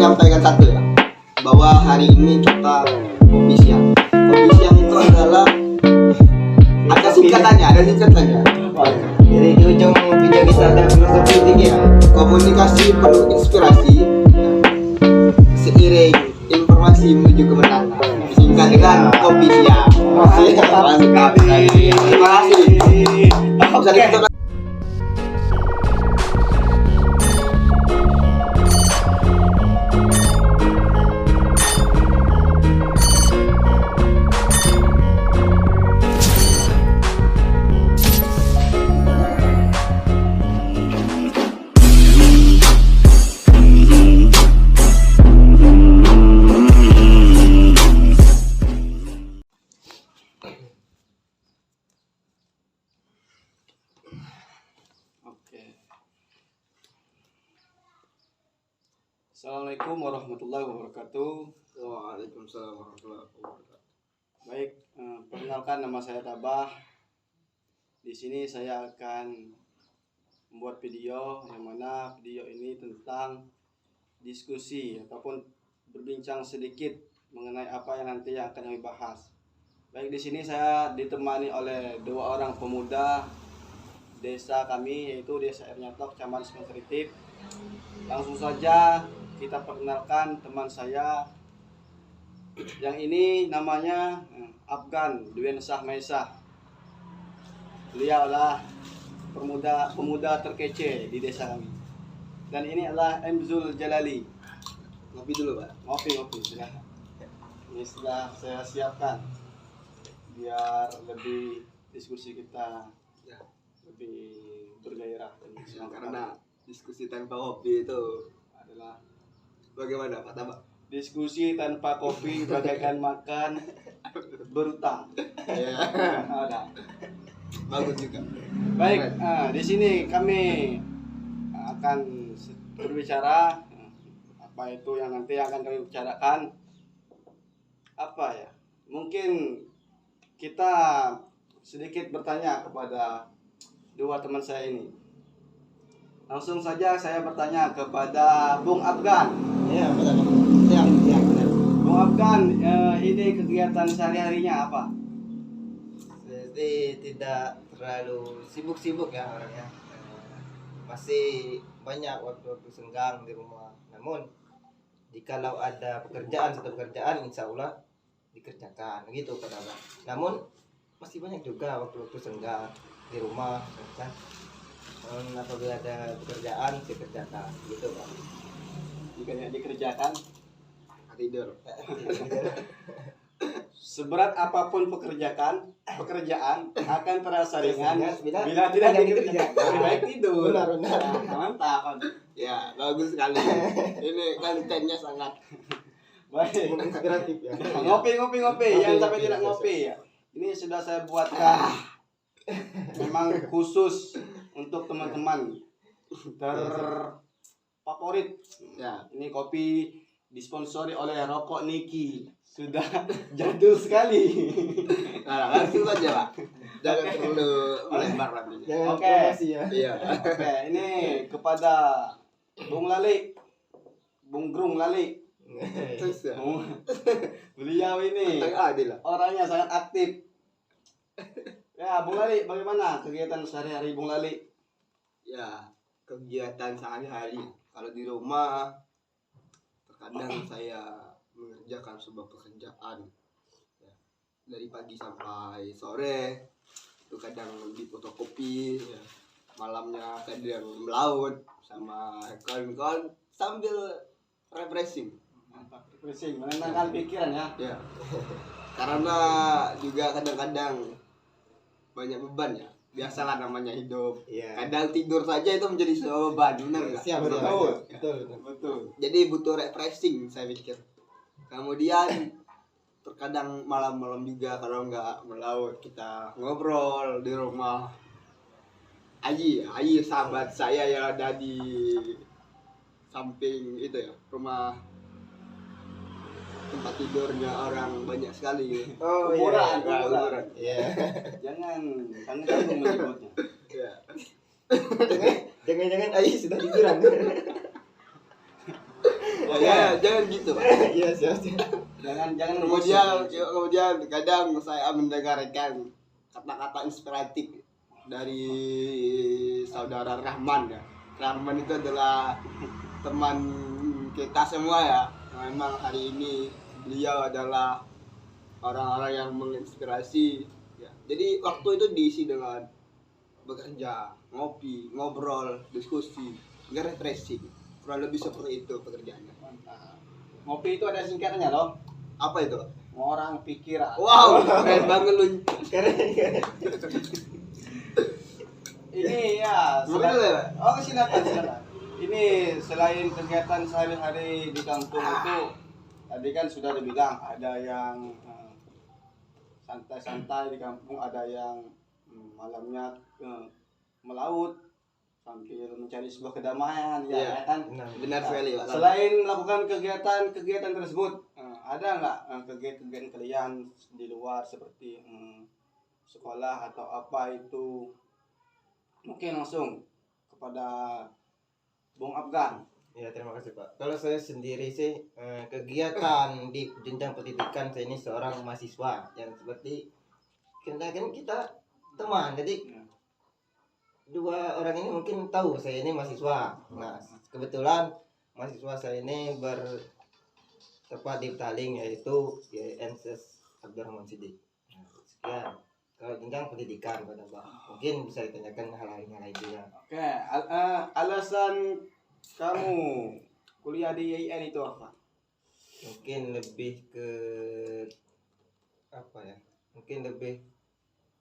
menyampaikan satu ya, bahwa hari ini kita kopi siang. Kopi siang itu adalah ada singkatannya. Jadi di ujung video kita ada filosofi tinggi ya. Komunikasi penuh inspirasi, seiring informasi menuju kemenangan. Singkat dengan kopi siang. Terima kasih. Bisa ditutup. Assalamualaikum warahmatullahi wabarakatuh. Waalaikumsalam warahmatullahi wabarakatuh. Baik, perkenalkan nama saya Tabah. Di sini saya akan membuat video yang mana video ini tentang diskusi ataupun berbincang sedikit mengenai apa yang nanti akan kami bahas. Baik, di sini saya ditemani oleh dua orang pemuda desa kami, yaitu Desa Ernyatok, Kecamatan Sementeritif. Langsung saja kita perkenalkan teman saya yang ini namanya Afgan Dwiensah Maisah. Beliau adalah pemuda terkece di desa kami. Dan ini adalah Emzul Jalali. Ngopi dulu, Pak. Ngopi silahkan. Ini sudah saya siapkan biar lebih diskusi kita Ya, lebih bergairah dan semangat. karena diskusi tanpa kopi itu Adalah bagaimana, Pak Tabak? diskusi tanpa kopi bagaikan makan berutang. Ya, Ada. bagus juga. Baik, di sini kami akan berbicara apa itu yang nanti akan kami bicarakan. Apa ya? Mungkin kita sedikit bertanya kepada dua teman saya ini. Langsung saja saya bertanya kepada Bung Afgan. Iya, betul. Siap. Bung Afgan, ini kegiatan sehari-harinya apa? Jadi tidak terlalu sibuk-sibuk ya orangnya. Masih banyak waktu-waktu senggang di rumah. Namun jikalau ada satu pekerjaan insya Allah dikerjakan gitu kata Bang. Namun masih banyak juga waktu-waktu senggang di rumah kan. Apabila ada pekerjaan dikerjakan gitu Bang. Jika dikerjakan, Tidur. seberat apapun pekerjaan akan terasa ringan Bila bila tidak dikerjakan. Lebih baik tidur. Benar. Mantap. Ya, bagus sekali. Ini kontennya sangat Baik. inspiratif ya. Ngopi. Yang sampai tidak ngopi ya. Ini sudah saya buatkan memang khusus untuk teman-teman terfavorit. ya. Ini kopi disponsori oleh Rokok Niki. Sudah jadul sekali. Nah, langsung saja, Pak. Jangan terlalu melebar nanti. Jangan Oke. promosi ya. Iya. Oke, ini kepada Bung Lali, Bung Grung Lali. Terus ya. Beliau ini Adil lah. orangnya sangat aktif. Ya, Bung Lali, bagaimana kegiatan sehari-hari Bung Lali? Ya, kegiatan sehari-hari. Kalau di rumah terkadang saya mengerjakan sebuah pekerjaan ya, dari pagi sampai sore. Itu kadang di fotokopi ya. Malamnya kadang melaut sama kawan-kawan sambil refreshing. Mantap, refreshing, menenangkan pikiran ya. Ya. Karena juga kadang-kadang banyak beban ya. Biasalah namanya hidup. Iya. Kadang tidur saja itu menjadi sebuah beban, benar nggak? Siap. Betul. Betul. Jadi butuh refreshing saya pikir. Kemudian terkadang malam-malam juga kalau nggak melaut kita ngobrol di rumah. Ayi sahabat saya yang ada di samping itu ya, rumah tempat tidurnya orang banyak sekali. Oh Kuburan, iya. kuburan. Iya. Jangan tanggung menyebutnya. Ya. Jangan-jangan Ayi sudah tiduran. Jangan gitu, Pak. Iya, siap. Jangan Kemudian kadang saya mendengarkan kata-kata inspiratif dari saudara Rahman ya. Rahman itu adalah teman kita semua ya. Memang hari ini beliau adalah orang-orang yang menginspirasi ya. Jadi waktu itu diisi dengan bekerja, ngopi, ngobrol, diskusi, nggak refreshing. Kurang lebih seperti itu pekerjaannya. Mantap. Ngopi itu ada singkatnya loh. Apa itu? Ngorang pikiran. Wow, keren banget lu. Keren. Ini ya. Betul ya? Oh, silakan. Ini selain kegiatan sehari-hari di kampung itu, tadi kan sudah dibilang ada yang santai-santai di kampung, ada yang malamnya melaut sambil mencari sebuah kedamaian ya kan. Benar sekali, Pak. Selain melakukan kegiatan tersebut, ada nggak kegiatan kalian di luar seperti sekolah atau apa itu? Mungkin langsung kepada Bung Afgan. Ya, terima kasih Pak. Kalau saya sendiri sih kegiatan di jenjang pendidikan, saya ini seorang mahasiswa yang seperti kan kita teman. Jadi dua orang ini mungkin tahu saya ini mahasiswa. Nah, kebetulan mahasiswa saya ini bertepat di Petaling, yaitu YNSS Abdurrahman Siddiq. Sekian. Kalau jenjang pendidikan pada Pak, mungkin bisa ditanyakan hal-hal yang lain juga. Oke, alasan kamu kuliah di YIN itu apa? Mungkin lebih ke apa ya? Mungkin lebih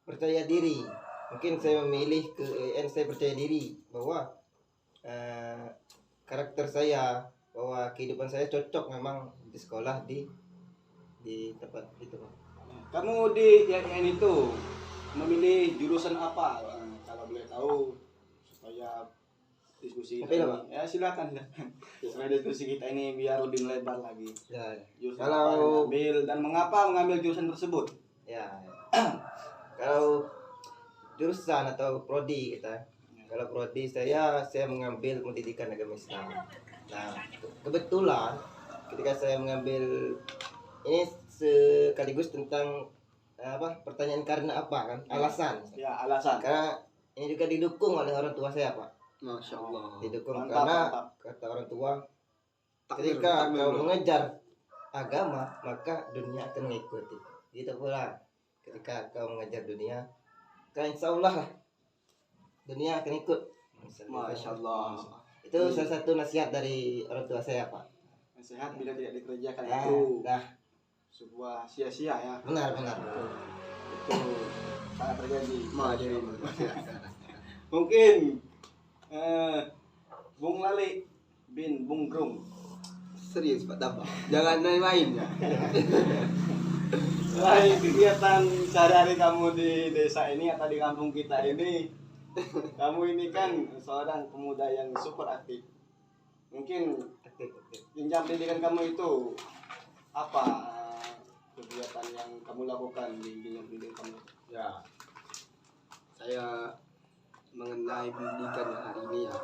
percaya diri. Mungkin saya memilih ke YIN, saya percaya diri bahwa karakter saya, bahwa kehidupan saya cocok memang di sekolah di tempat itu, Pak. Kamu di YIN itu memilih jurusan apa? Kalau boleh tahu supaya diskusi Apa kita itu, Pak? ini. Ya silakan. Supaya diskusi kita ini biar lebih lebar lagi. Ya, Jurusan Kalau- apa yang ambil dan mengapa mengambil jurusan tersebut? ya. Kalau jurusan atau prodi kita, kalau prodi saya mengambil pendidikan agama Islam. Nah, kebetulan ketika saya mengambil ini sekaligus tentang pertanyaan karena apa kan, alasan. Ya, alasan. Karena ini juga didukung oleh orang tua saya, Pak. Masya Allah. Didukung Mantap, karena mantap. kata orang tua, Takdir, ketika takdir, kau bro. mengejar agama, maka dunia akan mengikuti. Gitu pula ketika kau mengejar dunia, kan insya Allah lah dunia akan ikut. Masya Allah. Itu salah satu nasihat dari orang tua saya, Pak. Sehat bila tidak dikerjakan Nah, itu nah, sebuah sia-sia ya. benar. Itu sangat terjadi. Masya Allah. Mungkin Bung Lali bin Bung Grung. Serius Pak Tabak. Jangan main-main ya. Selain kegiatan sehari-hari kamu di desa ini atau di kampung kita ini, kamu ini kan seorang pemuda yang super aktif. Mungkin Aktif. jenjang pendidikan kamu itu apa kegiatan yang kamu lakukan di jenjang pendidikan kamu? Ya. Saya mengenai pendidikan yang hari ini ya.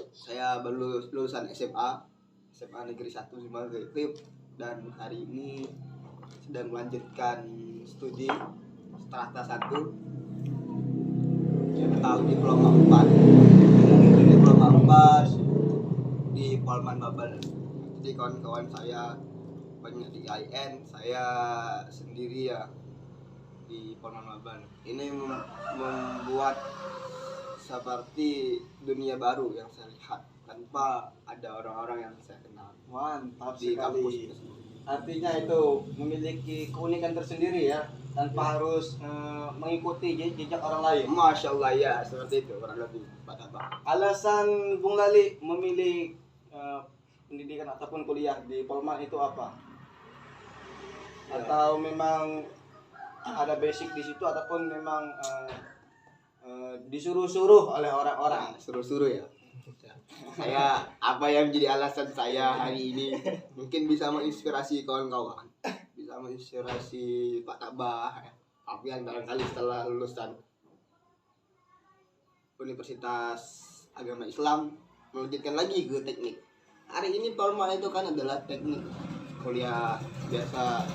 Saya baru lulusan SMA Negeri 1 Simal Gaib, dan hari ini sedang melanjutkan studi strata 1 atau diploma 4 di Polman Babel. Jadi kawan-kawan saya banyak di IN, saya sendiri ya di Polman Babel. Ini membuat seperti dunia baru yang saya lihat tanpa ada orang-orang yang saya kenal Mantap di kampus sekali. tersebut. Artinya itu memiliki keunikan tersendiri ya, tanpa harus mengikuti jejak orang lain. Masya Allah ya, seperti itu kurang lebih Pak Tabak. Alasan Bung Lali memilih pendidikan ataupun kuliah di Polman itu apa? Atau memang ada basic di situ ataupun memang disuruh-suruh oleh orang-orang? Suruh-suruh ya. Saya apa yang menjadi alasan saya hari ini mungkin bisa menginspirasi kawan-kawan, bisa menginspirasi Pak Tabah, Alfian barangkali setelah lulusan Universitas Agama Islam melanjutkan lagi ke teknik. hari ini formal itu kan adalah teknik kuliah biasa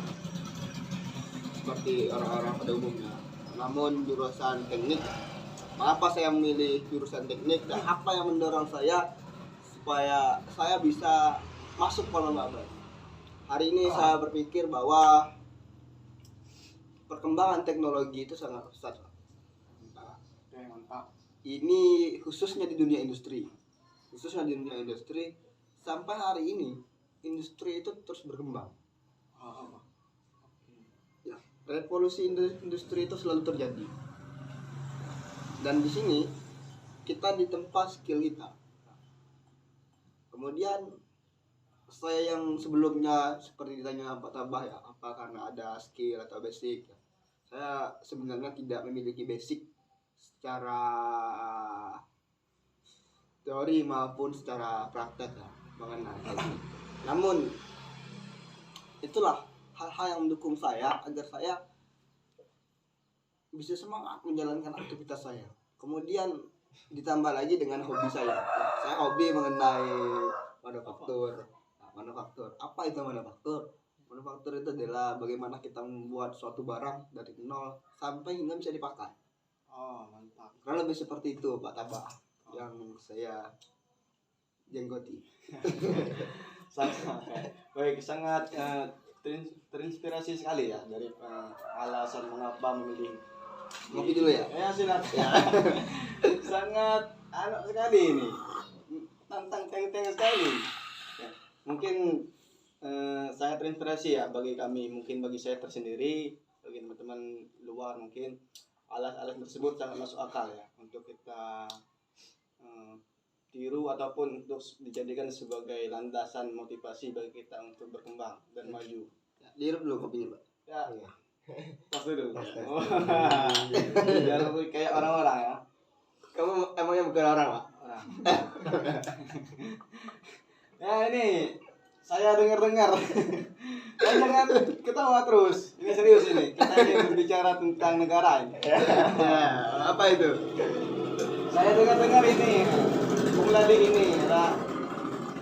seperti orang-orang pada umumnya. Namun jurusan teknik, mengapa saya memilih jurusan teknik dan apa yang mendorong saya supaya saya bisa masuk formal babel? Hari ini saya berpikir bahwa perkembangan teknologi itu sangat pesat. Nah, Oke, mantap. ini khususnya di dunia industri. Sampai hari ini industri itu terus berkembang. Oh, Ya, revolusi industri itu selalu terjadi. Dan di sini kita ditempa skill kita. Kemudian saya yang sebelumnya seperti ditanya Pak Tabah ya, apa karena ada skill atau basic ya. Saya sebenarnya tidak memiliki basic secara teori maupun secara praktek ya mengenai hal ini. Namun itulah hal-hal yang mendukung saya agar saya bisa semangat menjalankan aktivitas saya. Kemudian ditambah lagi dengan hobi saya. Saya hobi mengenai manufaktur. Nah, manufaktur. Apa itu manufaktur? Manufaktur itu adalah bagaimana kita membuat suatu barang dari nol sampai hingga bisa dipakai. oh mantap. Kurang lebih seperti itu Pak Tabah yang saya jenggoti. Sangat baik, sangat terinspirasi sekali ya dari alasan mengapa memilih Ngopi dulu ya. Ya silakan. Ya. Sangat anak sekali ini, tantang teng-teng sekali. Ya. Mungkin saya terinspirasi ya bagi kami, mungkin bagi saya tersendiri, bagi teman-teman luar mungkin alat-alat tersebut sangat masuk akal ya untuk kita tiru ataupun untuk dijadikan sebagai landasan motivasi bagi kita untuk berkembang dan maju. Dihirup dulu kopinya Pak. Ya, pas dulu. Jangan kayak orang-orang ya. Kamu emangnya bukan orang Pak? Orang. Ya ini saya dengar-dengar. Jangan ketawa terus. Ini serius ini. Kita ingin berbicara tentang negara ini. Ya, apa itu? Saya dengar-dengar ini Bung Lali ini adalah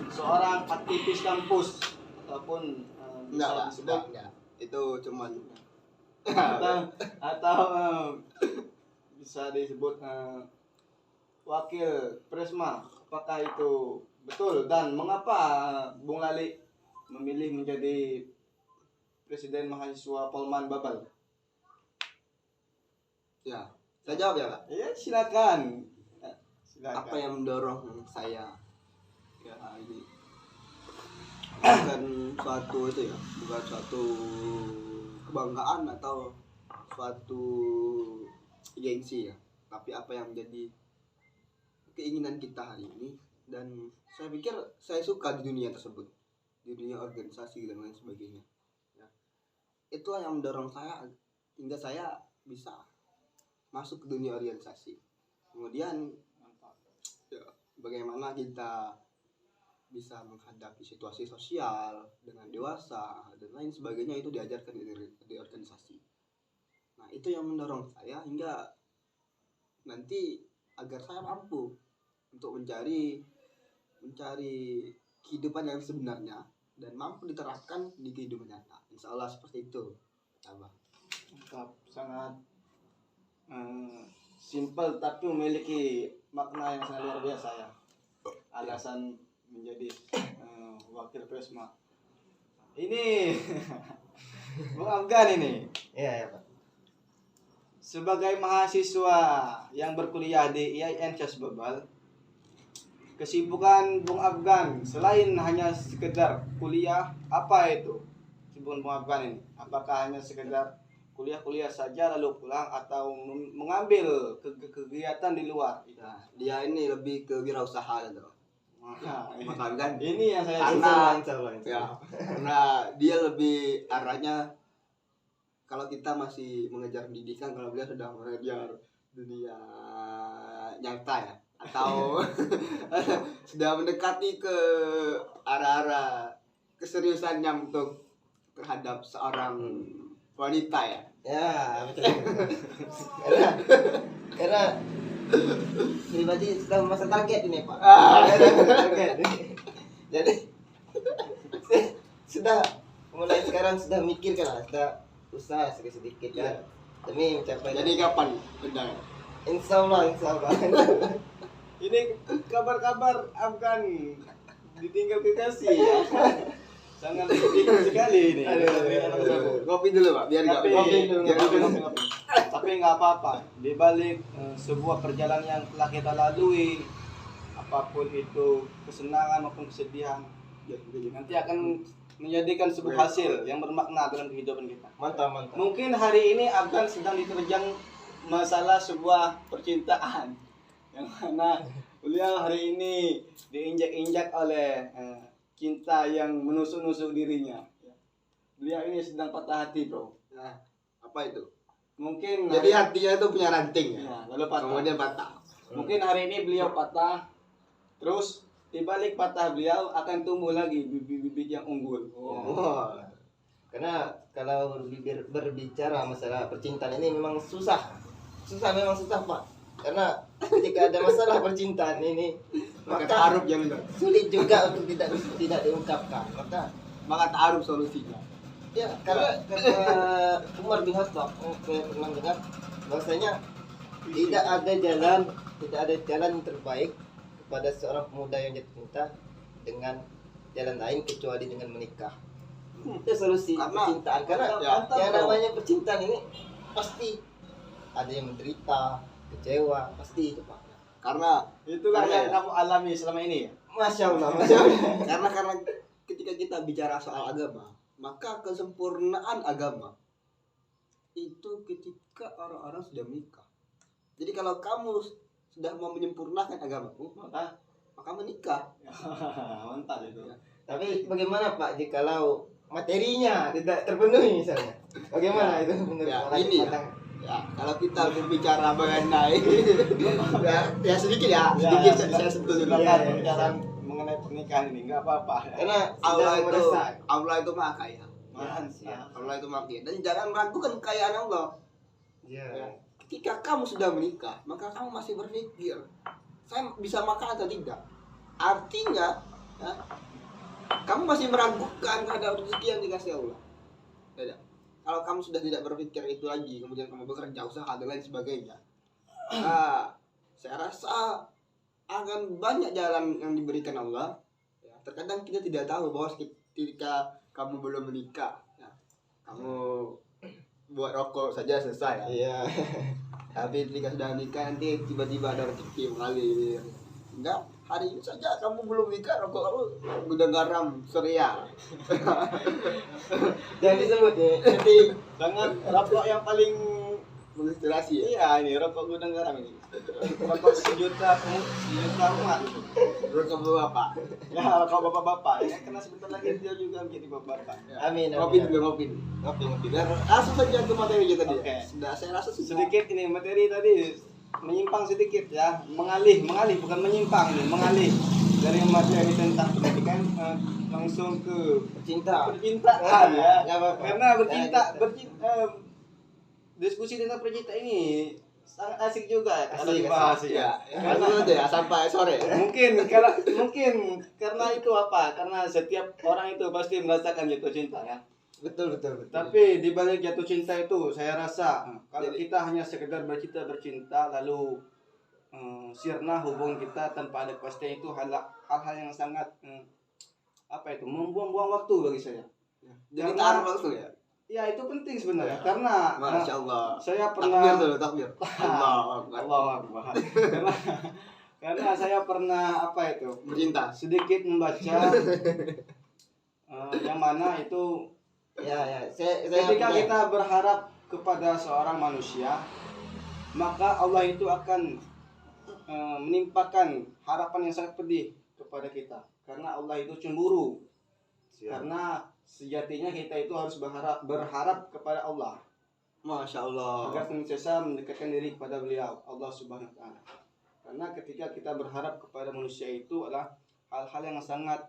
seorang aktivis kampus ataupun Enggak, Pak. disebut Enggak. Itu cuman atau bisa disebut wakil Presma. Apakah itu betul dan mengapa Bung Lali memilih menjadi presiden mahasiswa Polman Babel? ya, saya jawab ya Pak. Ya silakan. Apa yang mendorong saya ya ini bukan suatu itu ya, bukan suatu kebanggaan atau suatu gengsi ya, tapi apa yang menjadi keinginan kita hari ini. Dan saya pikir saya suka di dunia tersebut, di dunia organisasi dan lain sebagainya ya. Itulah yang mendorong saya hingga saya bisa masuk ke dunia organisasi. Kemudian ya, bagaimana kita bisa menghadapi situasi sosial dengan dewasa dan lain sebagainya itu diajarkan di organisasi. Nah, itu yang mendorong saya hingga nanti agar saya mampu untuk mencari kehidupan yang sebenarnya dan mampu diterapkan di kehidupan nyata. Insya Allah seperti itu. Mantap, sangat simpel tapi memiliki makna yang sangat luar biasa ya. Alasan menjadi wakil Presma. Ini Bung Afgan ini Iya, ya, Pak. sebagai mahasiswa yang berkuliah di IAIN Syas Babal, kesibukan Bung Afgan selain hanya sekedar kuliah, apa itu kesibukan Bung Afgan ini? Apakah hanya sekedar kuliah-kuliah saja lalu pulang atau mengambil kegiatan di luar? Nah, dia ini lebih ke wirausaha gitu. Nah, Kan ini yang saya karena Insya Allah. ya, karena dia lebih arahnya, kalau kita masih mengejar pendidikan, kalau beliau sudah mengejar dunia nyata ya, atau sudah mendekati ke arah-arah keseriusannya untuk terhadap seorang wanita ya. Ya, betul. karena pribadi sudah memasang target ini, Pak. Oke. Jadi sudah mulai sekarang sudah mikir kan, sudah usaha sedikit kan demi mencapai. Jadi kapan benar? Insya Allah. Ini kabar-kabar Afgan ditinggal kekasih ya. Sangat sedih sekali ini. Kopi dulu Pak, biar nggak Tapi, ngopi. tapi nggak apa-apa. Di balik sebuah perjalanan yang telah kita lalui, apapun itu kesenangan maupun kesedihan, nanti akan menjadikan sebuah hasil yang bermakna dalam kehidupan kita. Mantap. Mungkin hari ini Afgan sedang diterjang masalah sebuah percintaan, yang mana beliau hari ini diinjak-injak oleh cinta yang menusuk-nusuk dirinya. Beliau ini sedang patah hati, bro. Nah, apa itu? Mungkin Jadi hatinya itu punya ranting ya. ya, lalu patah. Kemudian patah. Mungkin hari ini beliau patah, terus di balik patah beliau akan tumbuh lagi bibit-bibit yang unggul. Wah. Karena kalau berbicara masalah percintaan ini memang susah Pak. Karena ketika ada masalah percintaan ini Maka maka ta'aruf yang enggak. sulit juga untuk tidak diungkapkan. Maka ta'aruf solusinya. Ya, karena kata Umar bin Khattab, saya pernah dengar bahwasanya tidak ada jalan yang terbaik kepada seorang pemuda yang jatuh cinta dengan jalan lain kecuali dengan menikah. Itu solusi percintaan. Karena yang namanya percintaan ini pasti ada yang menderita, kecewa, pasti itu Pak. Karena Itulah yang kamu alami selama ini ya. Masya Allah. karena ketika kita bicara soal agama, maka kesempurnaan agama itu ketika orang-orang sudah menikah. Jadi kalau kamu sudah mau menyempurnakan agamamu, maka menikah. Mantap itu. Tapi bagaimana Pak jikalau materinya tidak terpenuhi misalnya? Bagaimana itu menurut Ya, orang ini ya. matang? Ya, kalau kita berbicara mengenai ya sedikit saya sebut dulu. Silakan pembicaraan mengenai pernikahan ini nggak apa-apa. Karena Allah sudah meresah. itu maha kaya. Allah itu maha kaya. Dan jangan ragukan kekayaan Allah. Ya. Ketika kamu sudah menikah, maka kamu masih berpikir, saya bisa makan atau tidak. Artinya, ya, kamu masih meragukan terhadap rezeki yang dikasih Allah. Tidak. Kalau kamu sudah tidak berpikir itu lagi, kemudian kamu bekerja, usaha dan lain sebagainya, nah, saya rasa akan banyak jalan yang diberikan Allah. Ya, terkadang kita tidak tahu bahwa ketika kamu belum menikah, ya, kamu buat rokok saja selesai. Ya. Iya. Tapi ketika sudah nikah nanti tiba-tiba ada rezeki mengalir. Enggak, hari ini saja kamu belum nikah, rokok kamu gudang garam Surya. Jangan disebut ya. Nanti Dengan rokok yang paling menginspirasi ya. iya ini rokok gudang garam ini. Rokok sejuta umat. Rokok bapak. Ya rokok bapak-bapak. Ya karena sebentar lagi dia juga menjadi bapak-bapak. amin. Ngopi dulu, ngopi. Biar langsung saja ke materi kita tadi. Oke. Sudah saya rasa sudah. Sedikit ini materi tadi menyimpang sedikit ya, mengalih bukan menyimpang ini, mengalih dari materi tentang pendidikan langsung ke percintaan ya. Nggak apa-apa. Karena diskusi tentang percintaan ini sangat asik juga ya kalau Asik, dibahas asik. ya. Karena itu ya sampai sore. Mungkin karena itu apa? Karena setiap orang itu pasti merasakan jatuh cinta ya. Betul. Tapi di balik jatuh cinta itu saya rasa kalau kita hanya sekedar bercinta lalu sirna hubungan kita tanpa ada kepastian itu hal-hal yang sangat membuang-buang waktu bagi saya. Jadi Karena- taruh langsung ya. Ya itu penting sebenarnya karena Masya Allah. saya pernah Takbir dulu, takbir. Allah Akbar. Allah Akbar. karena saya pernah Bercinta. sedikit membaca yang mana itu Ya. Saya ketika punya- kita berharap kepada seorang manusia, maka Allah itu akan menimpakan harapan yang sangat pedih kepada kita. Karena Allah itu cemburu. Karena sejatinya kita itu harus berharap kepada Allah Masya Allah. agar senantiasa mendekatkan diri kepada beliau, Allah Subhanahu wa taala. Karena ketika kita berharap kepada manusia itu adalah hal-hal yang sangat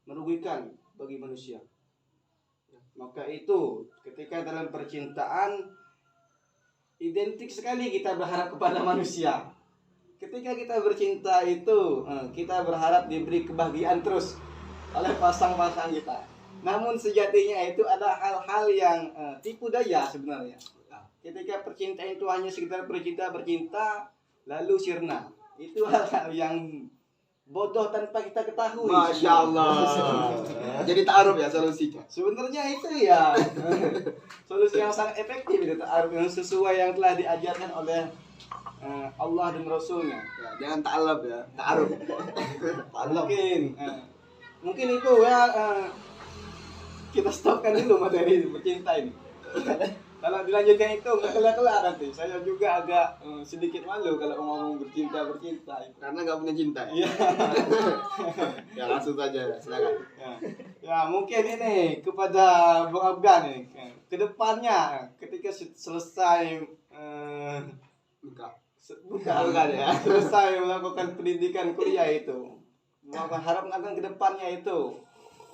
merugikan bagi manusia. Maka itu ketika dalam percintaan identik sekali kita berharap kepada manusia. ketika kita bercinta itu kita berharap diberi kebahagiaan terus oleh pasang-pasang kita. Namun sejatinya itu ada hal-hal yang tipu daya sebenarnya. Ketika percintaan itu hanya sekedar bercinta lalu sirna. Itu hal-hal yang bodoh tanpa kita ketahui. Masya Allah. Jadi ta'aruf ya solusinya. Sebenarnya itu ya solusi yang sangat efektif itu ta'aruf yang sesuai yang telah diajarkan oleh Allah dan Rasulnya. Ya, jangan ta'alab ya, ta'aruf. Mungkin itu ya kita stopkan dulu materi bercinta ini. Kalau dilanjutkan itu nggak kelar-kelar nanti. Saya juga agak sedikit malu kalau ngomong bercinta itu. Karena nggak punya cinta. Iya. Ya langsung saja, silakan. Ya mungkin ini kepada Bang Afgan nih. Kedepannya ketika selesai bukan ya. Selesai melakukan pendidikan kuliah itu, melakukan harapan kedepannya itu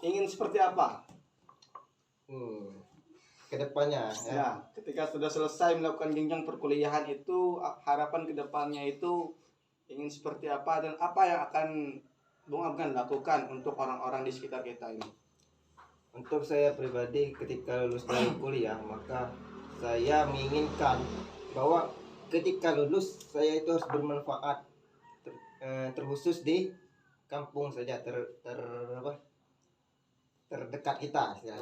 ingin seperti apa? Kedepannya Ya, ketika sudah selesai melakukan jenjang perkuliahan itu, harapan kedepannya itu ingin seperti apa dan apa yang akan Bung Afgan lakukan untuk orang-orang di sekitar kita ini? Untuk saya pribadi ketika lulus dari kuliah, maka saya menginginkan bahwa ketika lulus saya itu harus bermanfaat terkhusus di kampung saja terdekat kita ya,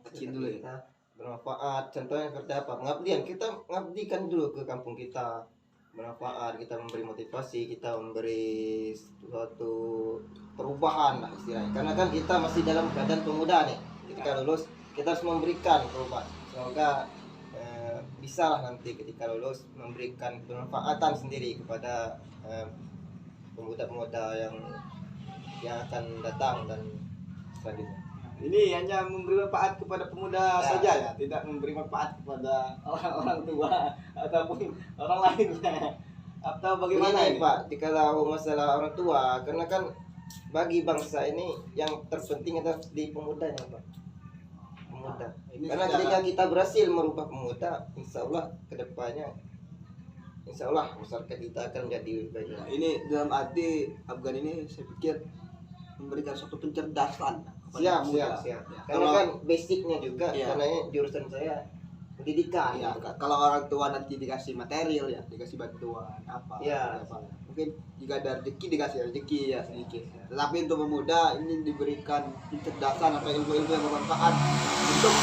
kecil dulu ya. kita bermanfaat. Contohnya seperti apa? Pengabdian, kita mengabdikan dulu ke kampung kita, bermanfaat, kita memberi motivasi, kita memberi suatu perubahan lah istilahnya. Karena kan kita masih dalam keadaan pemuda nih, ketika lulus kita harus memberikan perubahan. Semoga bisa lah nanti ketika lulus memberikan kemanfaatan sendiri kepada pemuda-pemuda yang akan datang dan selanjutnya. Ini hanya memberi manfaat kepada pemuda saja ya, tidak memberi manfaat kepada orang-orang tua ataupun orang lain. Atau bagaimana ini, Pak? Kalau masalah orang tua, karena kan bagi bangsa ini yang terpenting adalah di pemudanya, Pak. Pemuda. Karena ketika kita berhasil merubah pemuda, insya Allah kedepannya, insya Allah masyarakat kita akan menjadi lebih baik. Ini dalam arti Afgan ini saya pikir memberikan suatu pencerdasan. Siap. Ya. Karena Kalau- kan basicnya juga, Iya. karena jurusan saya pendidikan. Ya, kalau orang tua nanti dikasih material ya, dikasih bantuan apa, Ya. mungkin jika ada rezeki dikasih rezeki ya sedikit. Tetapi untuk pemuda ini diberikan kecerdasan atau ilmu-ilmu yang bermanfaat untuk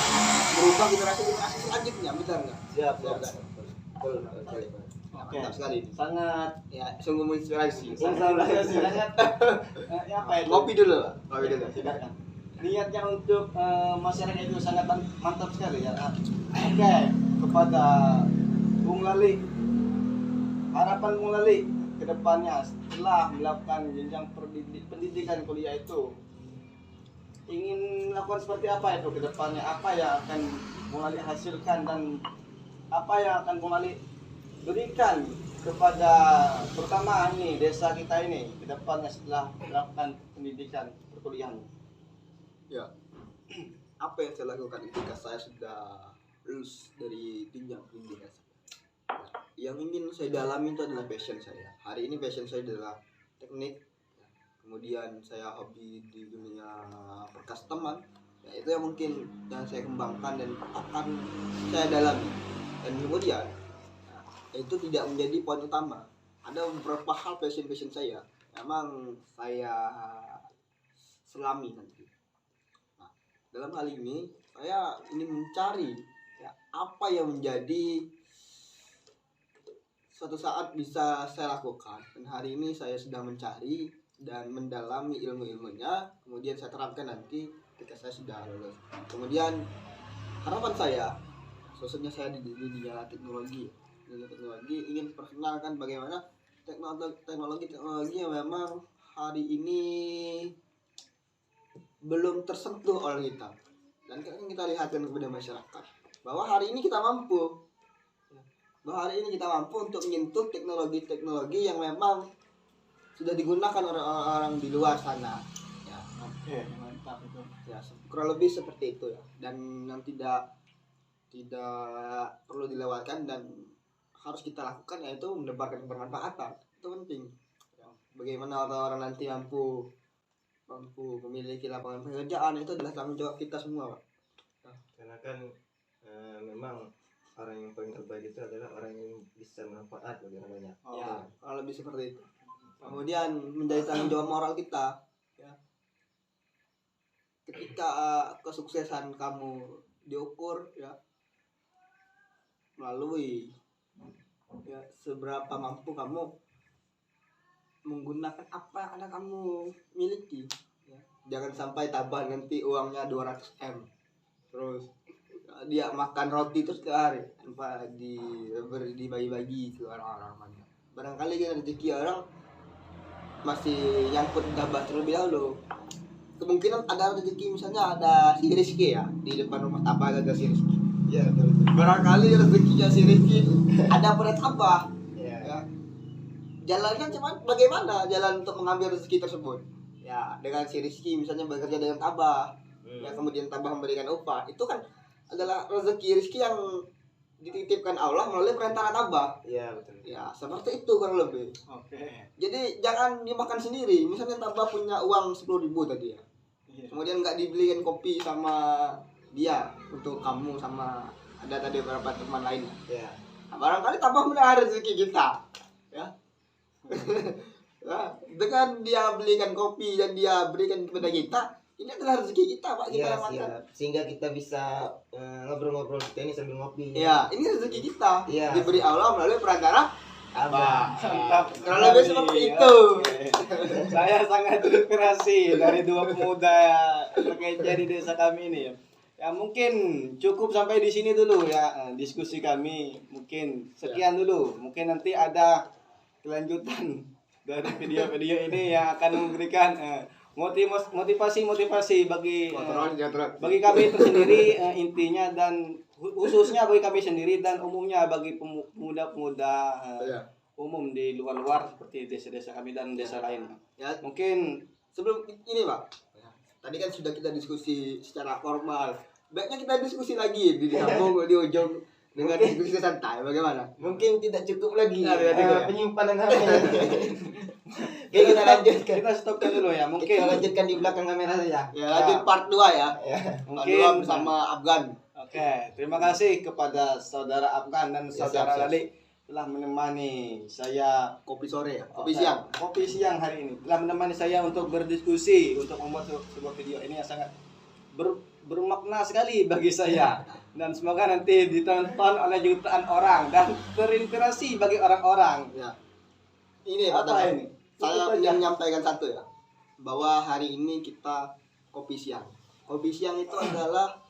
merubah generasi selanjutnya, benar nggak? Siap. Betul sekali, Pak. Oke. Mantap sekali. sangat Ya, sungguh menginspirasi. sangat apa itu? Ngopi dulu, Pak. Ngopi dulu. Silakan. Niatnya untuk masyarakat itu sangat mantap sekali ya. Oke, kepada Bung Lali, harapan Bung Lali ke depannya setelah melakukan jenjang pendidikan kuliah itu ingin melakukan seperti apa itu ke depannya? Apa yang akan Bung Lali hasilkan dan apa yang akan Bung Lali berikan kepada pertama ini desa kita ini ke depannya setelah melakukan pendidikan perkuliahan? Ya, apa yang saya lakukan ketika saya sudah lulus dari jenjang pendidikan saya? Yang ingin saya dalami itu adalah passion saya. Hari ini passion saya adalah teknik. Kemudian saya hobi di dunia percustoman. Ya, itu yang mungkin yang saya kembangkan dan akan saya dalami. Dan kemudian itu tidak menjadi poin utama. Ada beberapa hal passion saya. Memang saya selami nanti. Dalam hal ini saya ingin mencari ya, apa yang menjadi suatu saat bisa saya lakukan, dan hari ini saya sedang mencari dan mendalami ilmu-ilmunya, kemudian saya terapkan nanti ketika saya sudah lulus. Kemudian harapan saya, khususnya saya di dunia teknologi ingin perkenalkan bagaimana teknologi yang memang hari ini belum tersentuh oleh kita, dan kita lihatkan kepada masyarakat bahwa hari ini kita mampu untuk menyentuh teknologi yang memang sudah digunakan oleh orang-orang di luar sana ya. Oke, mantap itu. Ya, kurang lebih seperti itu ya, dan yang tidak perlu dilewatkan dan harus kita lakukan yaitu menebarkan bermanfaatan. Itu itu penting. Bagaimana orang-orang nanti mampu memiliki lapangan pekerjaan itu adalah tanggung jawab kita semua, Pak. Karena kan memang orang yang paling terbaik itu adalah orang yang bisa bermanfaat bagi orang banyak. Ya, kalau lebih seperti itu. Kemudian menjadi tanggung jawab moral kita, ya. Ketika kesuksesan kamu diukur, ya, melalui ya seberapa mampu kamu menggunakan apa yang ada kamu miliki, ya. Jangan sampai tabah nanti uangnya 200 M, terus dia makan roti terus ke hari tanpa dibagi-bagi ke orang-orang banyak. Barangkali kan rezeki orang masih nyangkut tabah terlebih dahulu. Kemungkinan ada rezeki, misalnya ada si Rizky ya di depan rumah tabah, ada si Rizky. Iya, betul. Barangkali rezekinya si Rizky ada pada tabah. Iya. Ya. Jalannya cuman bagaimana jalan untuk mengambil rezeki tersebut? Ya, dengan si Rizky misalnya bekerja dengan tabah, ya kemudian tabah memberikan upah, itu kan adalah rezeki Rizky yang dititipkan Allah melalui perantara tabah. Iya, betul. Ya, seperti itu kurang lebih. Oke. Jadi jangan dimakan sendiri. Misalnya tabah punya uang 10.000 tadi ya. Iya. Kemudian nggak dibeliin kopi sama dia untuk kamu sama ada tadi beberapa teman lainnya. Iya. Nah, barangkali tabah menahan rezeki kita, ya. Nah, dengan dia belikan kopi dan dia berikan kepada kita, ini adalah rezeki kita, Pak, kita Iya, yang makan. siap. Sehingga kita bisa ngobrol-ngobrol kita ini sambil ngopi. Iya, ini rezeki kita. Iya. Diberi Allah melalui perantara Abah. Mantap. kurang lebih seperti itu. Oke. Saya sangat terinspirasi dari dua pemuda pekerja di desa kami ini ya. Ya mungkin cukup sampai di sini dulu ya diskusi kami. Mungkin sekian dulu. Mungkin nanti ada kelanjutan dari video-video ini yang akan memberikan motivasi bagi bagi kami tersendiri intinya, dan khususnya bagi kami sendiri dan umumnya bagi pemuda-pemuda Iya. umum di luar-luar seperti desa-desa kami dan desa lain. Ya, Mungkin sebelum ini, Pak. Tadi kan sudah kita diskusi secara formal. Baiknya kita diskusi lagi di kampung di ujung dengan diskusi santai. Bagaimana? Mungkin tidak cukup lagi Nah, tidak cukup, ya. penyimpanan HP. Oke, kita lanjutkan. kita stopkan dulu ya. Kita Mungkin lanjutkan di belakang kamera saja. Ya, lanjut part 2 ya. Ya. Part mungkin 2 bersama Afgan. Oke, terima kasih kepada saudara Afgan dan Ya, saudara siap. Lali telah menemani saya Kopi sore ya, kopi siang. Kopi siang hari ini telah menemani saya untuk berdiskusi untuk membuat sebuah video ini yang sangat bermakna sekali bagi saya, dan semoga nanti ditonton oleh jutaan orang dan terinspirasi bagi orang-orang. Ya. Ini Apa Pak, ini? saya Cukup aja. ingin menyampaikan satu ya, bahwa hari ini kita kopi siang. Kopi siang itu adalah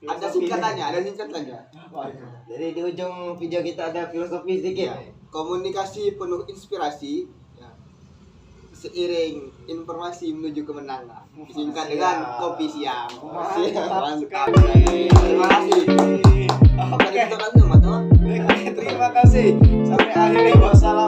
ada singkatannya. Apa itu? Jadi di ujung video kita ada filosofi sedikit. Ya, komunikasi penuh inspirasi, ya, seiring informasi menuju kemenangan. Disingkat dengan kopi siang. Mantap Mantap. sekali. Terima kasih. Oke. Terima kasih, Mas. Terima kasih. Sampai akhirnya wassalamu.